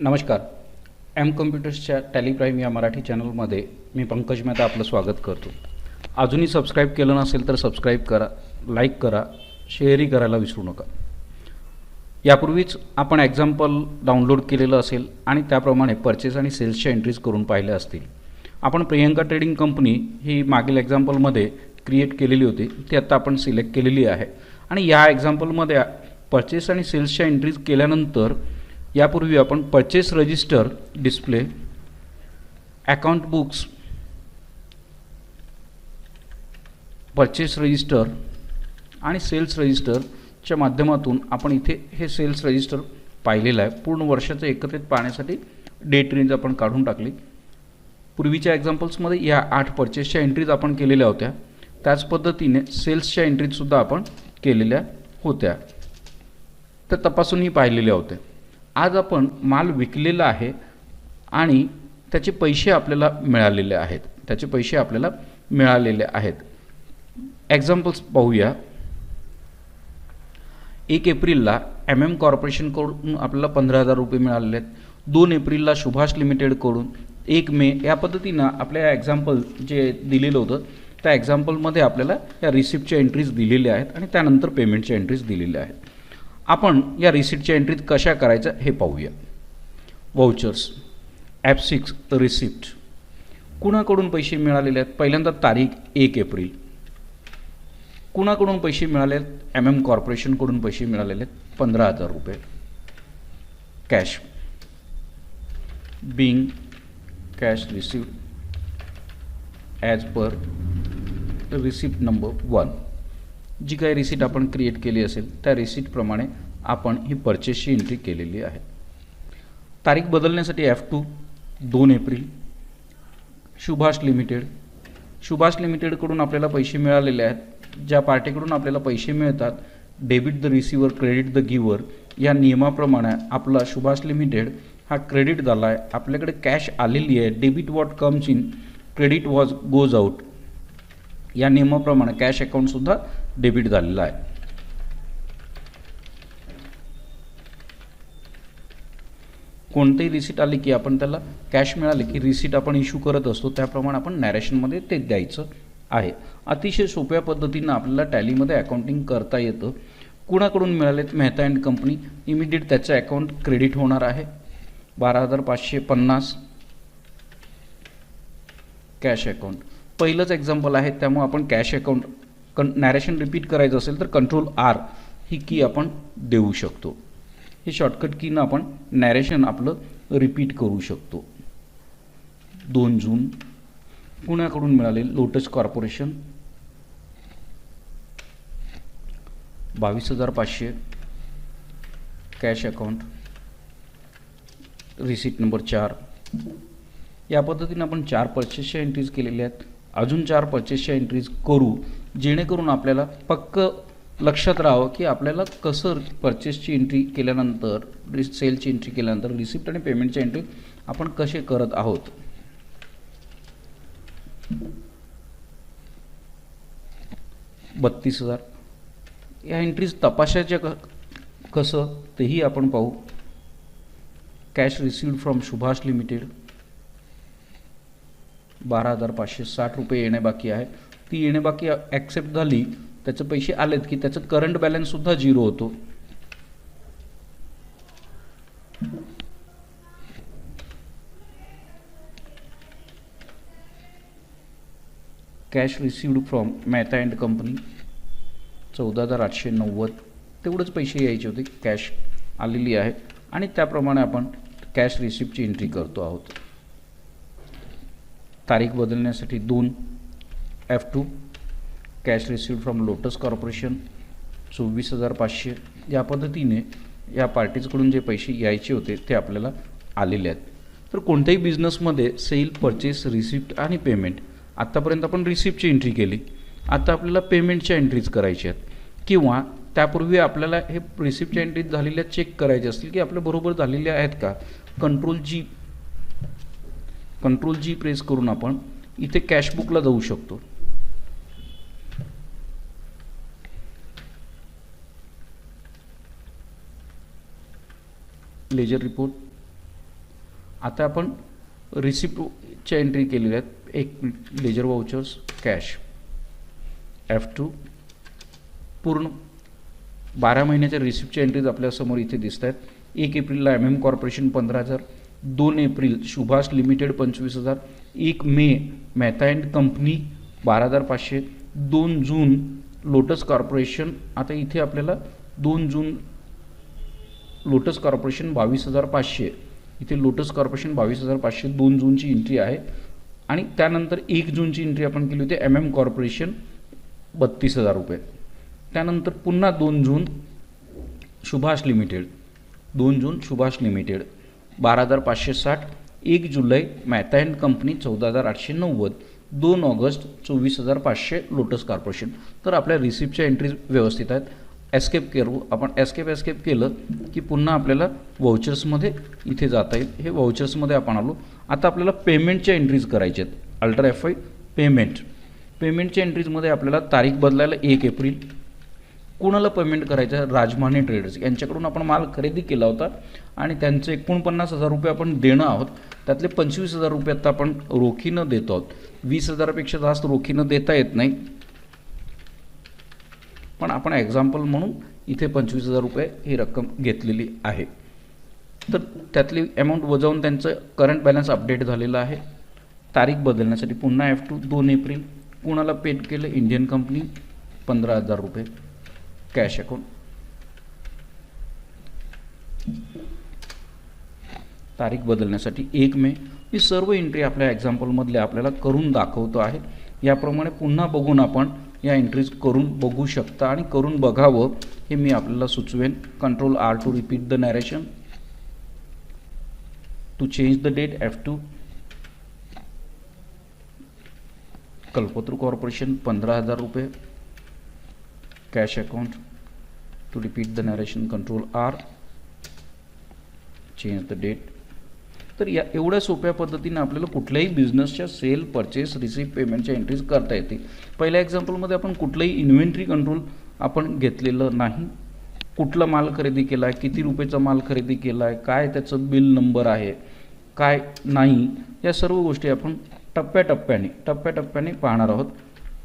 नमस्कार. M कम्प्युटर्सच्या tally prime या मराठी चॅनलमध्ये मी पंकज मेहता आपलं स्वागत करतो. अजूनही सबस्क्राईब केलं नसेल तर सबस्क्राईब करा, लाईक करा, शेअरही करायला विसरू नका. यापूर्वीच आपण एक्झाम्पल डाउनलोड केलेलं असेल आणि त्याप्रमाणे परचेस आणि सेल्सच्या एंट्रीज करून पाहिल्या असतील. आपण प्रियंका ट्रेडिंग कंपनी ही मागील एक्झाम्पलमध्ये क्रिएट केलेली होती, ती आत्ता आपण सिलेक्ट केलेली आहे. आणि या एक्झाम्पलमध्ये परचेस आणि सेल्सच्या एंट्रीज केल्यानंतर यापूर्वी आपण purchase register display, account books, purchase register आणि सेल्स रजिस्टरच्या माध्यमातून आपण इथे हे सेल्स रजिस्टर पाहिलेलं आहे. पूर्ण वर्षाचं एकत्रित पाहण्यासाठी डेट रेंज आपण काढून टाकली. पूर्वीच्या एक्झाम्पल्समध्ये या 8 परचेसच्या एंट्रीज आपण केलेल्या होत्या. त्याच पद्धतीने सेल्सच्या एंट्रीजसुद्धा आपण केलेल्या होत्या, तर तपासूनही पाहिलेल्या होत्या. आज आपण माल विकलेला आहे आणि त्याचे पैसे आपल्याला मिळालेले आहेत. एक्झाम्पल्स पाहूया. 1 एप्रिलला कॉर्पोरेशनकडून आपल्याला 15,000 रुपये मिळालेले आहेत. 2 एप्रिलला सुभाष लिमिटेडकडून, 1 मे या पद्धतीनं आपल्या एक्झाम्पल जे दिलेलं होतं त्या एक्झाम्पलमध्ये आपल्याला या रिसिप्टच्या एंट्रीज दिलेल्या आहेत आणि त्यानंतर पेमेंटच्या एंट्रीज दिलेल्या आहेत. आपण या रिसिप्टच्या एंट्रीज कशा करायच्या हे पाहूया. Vouchers, F6 receipt. कुणाकडून पैसे मिळालेले आहेत? पहिल्यांदा तारीख 1 एप्रिल. कुणाकडून पैसे मिळाले आहेत? कॉर्पोरेशनकडून पैसे मिळालेले आहेत 15,000 रुपये. Cash, being cash receipt as per receipt number 1. जी काही रिसिट आपण क्रिएट केली असेल त्या रिसिटप्रमाणे आपण ही परचेसची एंट्री केलेली आहे. तारीख बदलण्यासाठी F2 2 एप्रिल. सुभाष लिमिटेडकडून आपल्याला पैसे मिळालेले आहेत. ज्या पार्टीकडून आपल्याला पैसे मिळतात, debit the receiver, credit the giver या नियमाप्रमाणे आपला सुभाष लिमिटेड हा क्रेडिट झाला आहे. आपल्याकडे कॅश आलेली आहे. Debit what comes in, credit was goes out या नियमाप्रमाणे कॅश अकाउंटसुद्धा डेबिट झालेला आहे. कोणतेही रिसिट आले की आपण त्याला कॅश मिळाले की रिसिट आपण इश्यू करत असतो, त्याप्रमाणे आपण नॅरेशनमध्ये ते द्यायचं आहे. अतिशय सोप्या पद्धतीनं आपल्याला टॅलीमध्ये अकाउंटिंग करता येतं. कुणाकडून मिळालेत? Mehta and company. इमिडिएट त्याचं अकाउंट क्रेडिट होणार आहे 12,550 कॅश अकाउंट. पहिलंच एक्झाम्पल आहे त्यामुळे आपण कॅश अकाउंट नॅरेशन रिपीट करायचं असेल तर Ctrl+R ही की आपण देऊ शकतो. ही शॉर्टकट कीनं आपण नॅरेशन आपलं रिपीट करू शकतो. 2 जून पुण्याकडून मिळाले lotus corporation 22,500 cash account receipt number 4. या पद्धतीने आपण 4 परचेसच्या एंट्रीज केलेल्या आहेत. अजून 4 परचेसच्या एंट्रीज करू, जेणेकरून आपल्याला पक्क लक्षात राहावं की आपल्याला कसं परचेसची एंट्री केल्यानंतर, सेलची एंट्री केल्यानंतर रिसिप्ट आणि पेमेंटची एंट्री आपण कसे करत आहोत. 32,000 या एंट्रीज तपासायच्या कसं तेही आपण पाहू. Cash received from Subhash limited 12,560 रुपये येणे बाकी आहे. ती येणे बाकी ॲक्सेप्ट झाली, त्याचे पैसे आलेत की त्याचं करंट बॅलन्ससुद्धा 0 होतो. Cash received from Mehta and company 14,890 तेवढंच पैसे यायचे होते. कॅश आलेली आहे आणि त्याप्रमाणे आपण कॅश रिसिप्टची एंट्री करतो आहोत. तारीख बदलण्यासाठी 2 F2 cash received from lotus corporation 24,500. या पद्धतीने या पार्टीजकडून जे पैसे यायचे होते ते आपल्याला आलेले आहेत. तर कोणत्याही बिझनेसमध्ये सेल, परचेस, रिसिप्ट आणि पेमेंट, आत्तापर्यंत आपण रिसिप्टची एंट्री केली, आता आपल्याला पेमेंटच्या एंट्रीज करायच्या आहेत. किंवा त्यापूर्वी आपल्याला हे रिसिप्टच्या एंट्रीज झालेल्या चेक करायचे असतील की आपल्या बरोबर झालेल्या आहेत का. कंट्रोल जी प्रेस करून आपण इथे कॅशबुकला जाऊ शकतो. लेजर रिपोर्ट आता आपण रिसिप्टच्या एंट्री केलेल्या आहेत. एक लेजर वाउचर्स कॅश F2 पूर्ण 12 महिन्याच्या रिसिप्टच्या एंट्रीज आपल्यासमोर इथे दिसत आहेत. 1 एप्रिलला MM corporation 15,000, 2 April Subhash limited 25,000, 1 may Mehta and company 12,500, 2 June lotus corporation. आता इथे आपल्याला 2 जून लोटस कॉर्पोरेशन 22,500, इथे लोटस कॉर्पोरेशन 22,500 2 जूनची एंट्री आहे. आणि त्यानंतर 1 जूनची एंट्री आपण केली होती MM कॉर्पोरेशन 32,000 रुपये. त्यानंतर पुन्हा 2 June Subhash limited, 2 June Subhash limited 12,560, 1 जुलै Mehta and company 14,890, 2 August 24,500 Lotus corporation. तर आपल्या रिसिप्टच्या एंट्रीज व्यवस्थित आहेत. एस्केप करू आपण. एस्केप केलं की पुन्हा आपल्याला वाउचर्समध्ये इथे जाता येईल. हे वाउचर्समध्ये आपण आलो. आता आपल्याला पेमेंटच्या एंट्रीज करायच्या आहेत. अल्टर F5 पेमेंटच्या एंट्रीजमध्ये आपल्याला तारीख बदलायला 1 एप्रिल. कोणाला पेमेंट करायचं आहे? राजमाने ट्रेडर्स यांच्याकडून आपण माल खरेदी केला होता आणि त्यांचे 49,000 रुपये आपण देणं आहोत. त्यातले 25,000 रुपये आता आपण रोखीनं देतो आहोत. 20,000पेक्षा जास्त रोखीनं देता येत नाही, पण आपण एक्झाम्पल म्हणून इथे 25,000 रुपये ही रक्कम घेतलेली आहे. तर त्यातली अमाऊंट वजावून त्यांचं करंट बॅलन्स अपडेट झालेलं आहे. तारीख बदलण्यासाठी पुन्हा F2 2 एप्रिल. कोणाला पेड केलं? इंडियन कंपनी 15,000 रुपये कॅश अकाउंट. तारीख बदलण्यासाठी 1 मे. ही सर्व एंट्री आपल्या एक्झाम्पलमधल्या आपल्याला करून दाखवतो आहे. याप्रमाणे पुन्हा बघून आपण या एंट्रीज करून बघू शकता आणि करून बघावं हे मी आपल्याला सुचवेन. Ctrl R to repeat the narration. To change the date F2. Kalpataru corporation 15,000 रुपये cash account. To repeat the narration Ctrl R, change the date. तर या एवढ्या सोप्या पद्धतीने आपल्याला कुठल्याही बिझनेसच्या सेल, परचेस, रिसीव्ह, पेमेंटच्या एंट्रीज करता येते. पहिल्या एक्झाम्पलमध्ये आपण कुठलंही इन्व्हेंटरी कंट्रोल आपण घेतलेलं नाही. कुठला माल खरेदी केला आहे, किती रुपयाचा माल खरेदी केला आहे, काय त्याचं बिल नंबर आहे, काय नाही, या सर्व गोष्टी आपण टप्प्याटप्प्याने पाहणार आहोत.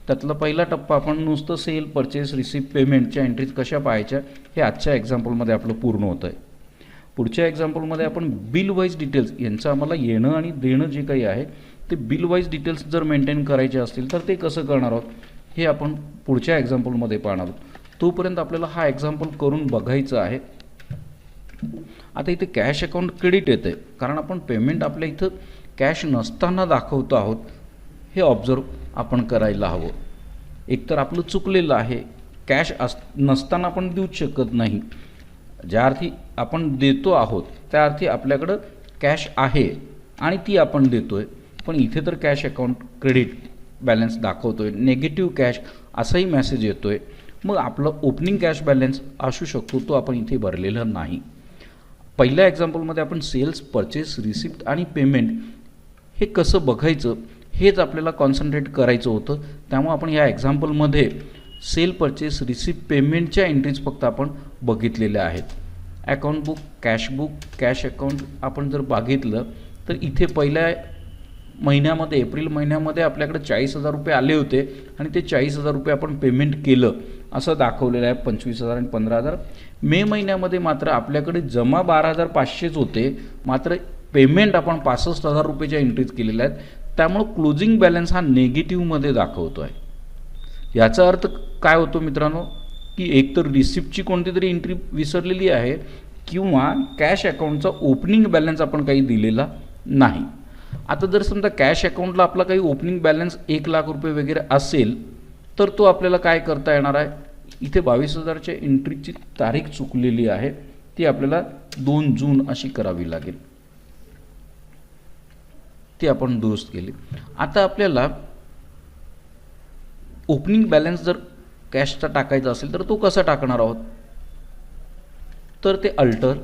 त्यातला पहिला टप्पा आपण नुसतं सेल, परचेस, रिसीव्ह, पेमेंटच्या एंट्रीज कशा पाहायच्या हे आजच्या एक्झाम्पलमध्ये आपलं पूर्ण होतं आहे. पुढच्या एक्झाम्पलमध्ये आपण बिल वाईज डिटेल्स यांचं आम्हाला येणं आणि देणं जे काही आहे ते बिल वाईज डिटेल्स जर मेंटेन करायचे असतील तर ते कसं करणार आहोत हे आपण पुढच्या एक्झाम्पलमध्ये पाहणार आहोत. तोपर्यंत आपल्याला हा एक्झाम्पल करून बघायचं आहे. आता इथे कॅश अकाउंट क्रेडिट येतं आहे कारण आपण पेमेंट आपल्या इथं कॅश नसताना दाखवतो आहोत. हे ऑब्झर्व आपण करायला हवं. एकतर आपलं चुकलेलं आहे. कॅश नसताना आपण देऊच शकत नाही. ज्या अर्थी आपण देतो आहोत त्या अर्थी आपल्याकडं कॅश आहे आणि ती आपण देतो आहे, पण इथे तर कॅश अकाउंट क्रेडिट बॅलन्स दाखवतो आहे, निगेटिव्ह कॅश असाही मेसेज येतो आहे. मग आपलं ओपनिंग कॅश बॅलन्स असू शकतो, तो आपण इथे भरलेला नाही. पहिल्या एक्झाम्पलमध्ये आपण सेल्स, परचेस, रिसिप्ट आणि पेमेंट हे कसं बघायचं हेच आपल्याला कॉन्सन्ट्रेट करायचं होतं. त्यामुळे आपण या एक्झाम्पलमध्ये सेल, परचेस, रिसिप्ट, पेमेंटच्या एंट्रीज फक्त आपण बघितलेल्या आहेत. अकाउंट बुक, कॅश अकाउंट आपण जर बघितलं तर इथे पहिल्या महिन्यामध्ये एप्रिल महिन्यामध्ये आपल्याकडे 40,000 रुपये आले होते आणि ते 40,000 रुपये आपण पेमेंट केलं असं दाखवलेलं आहे. 25,000 आणि 15,000. मे महिन्यामध्ये मात्र आपल्याकडे जमा 12,500च होते, मात्र पेमेंट आपण 65,000 रुपयेच्या एंट्रीज केलेल्या आहेत. त्यामुळं क्लोजिंग बॅलन्स हा नेगेटिव्हमध्ये दाखवतो आहे. याचा अर्थ काय होतो मित्रांनो की एकतर रिसिप्टची कोणती तरी एंट्री विसरलेली आहे किंवा कॅश अकाउंटचा ओपनिंग बॅलन्स आपण काही दिलेला नाही. आता जर समजा कॅश अकाउंटला आपला काही ओपनिंग बॅलन्स 1,00,000 रुपये वगैरे असेल तर तो आपल्याला काय करता येणार आहे. इथे 22,000च्या एंट्रीची तारीख चुकलेली आहे, ती आपल्याला 2 जून अशी करावी लागेल. ती आपण दुरुस्त केली. आता आपल्याला ओपनिंग बॅलन्स जर कॅशचा टाकायचा असेल तर तो कसा टाकणार आहोत, तर ते alter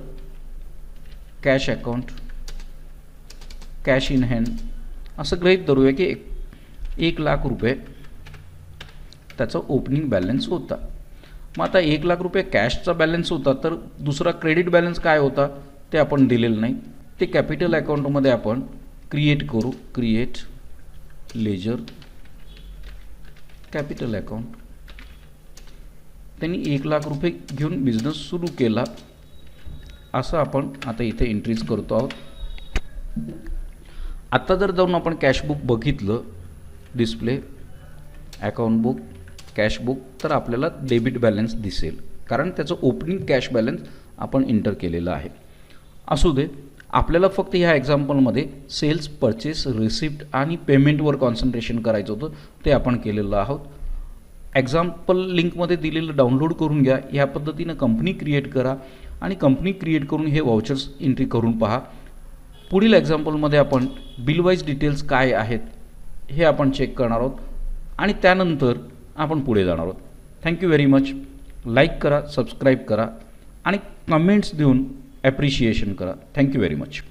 cash account, cash in hand असं गृहीत धरूया की 1,00,000 रुपये त्याचा ओपनिंग बॅलन्स होता. मग आता 1,00,000 रुपये कॅशचा बॅलन्स होता, तर दुसरा क्रेडिट बॅलन्स काय होता ते आपण दिलेलं नाही. ते कॅपिटल अकाउंटमध्ये आपण क्रिएट करू. Create ledger capital account. त्यांनी 1,00,000 रुपये घेऊन बिझनेस सुरू केला असं आपण आता इथे एंट्रीज करतो आहोत. आता जर जाऊन आपण कॅश बुक बघितलं, display account book cash book, तर आपल्याला डेबिट बॅलन्स दिसेल कारण त्याचं ओपनिंग कॅश बॅलन्स आपण एंटर केलेलं आहे. असू दे, आपल्याला फक्त ह्या एक्झाम्पलमध्ये सेल्स, परचेस, रिसिप्ट आणि पेमेंटवर कॉन्सन्ट्रेशन करायचं होतं, ते आपण केलेलं आहोत. एक्झाम्पल लिंकमध्ये दिलेलं डाउनलोड करून घ्या. ह्या पद्धतीनं कंपनी क्रिएट करा आणि कंपनी क्रिएट करून हे वाउचर्स एंट्री करून पहा. पुढील एक्झाम्पलमध्ये आपण बिल वाईज डिटेल्स काय आहेत हे आपण चेक करणार आहोत आणि त्यानंतर आपण पुढे जाणार आहोत. Thank you very much. लाईक करा, सबस्क्राईब करा आणि कमेंट्स देऊन ॲप्रिशिएशन करा. Thank you very much.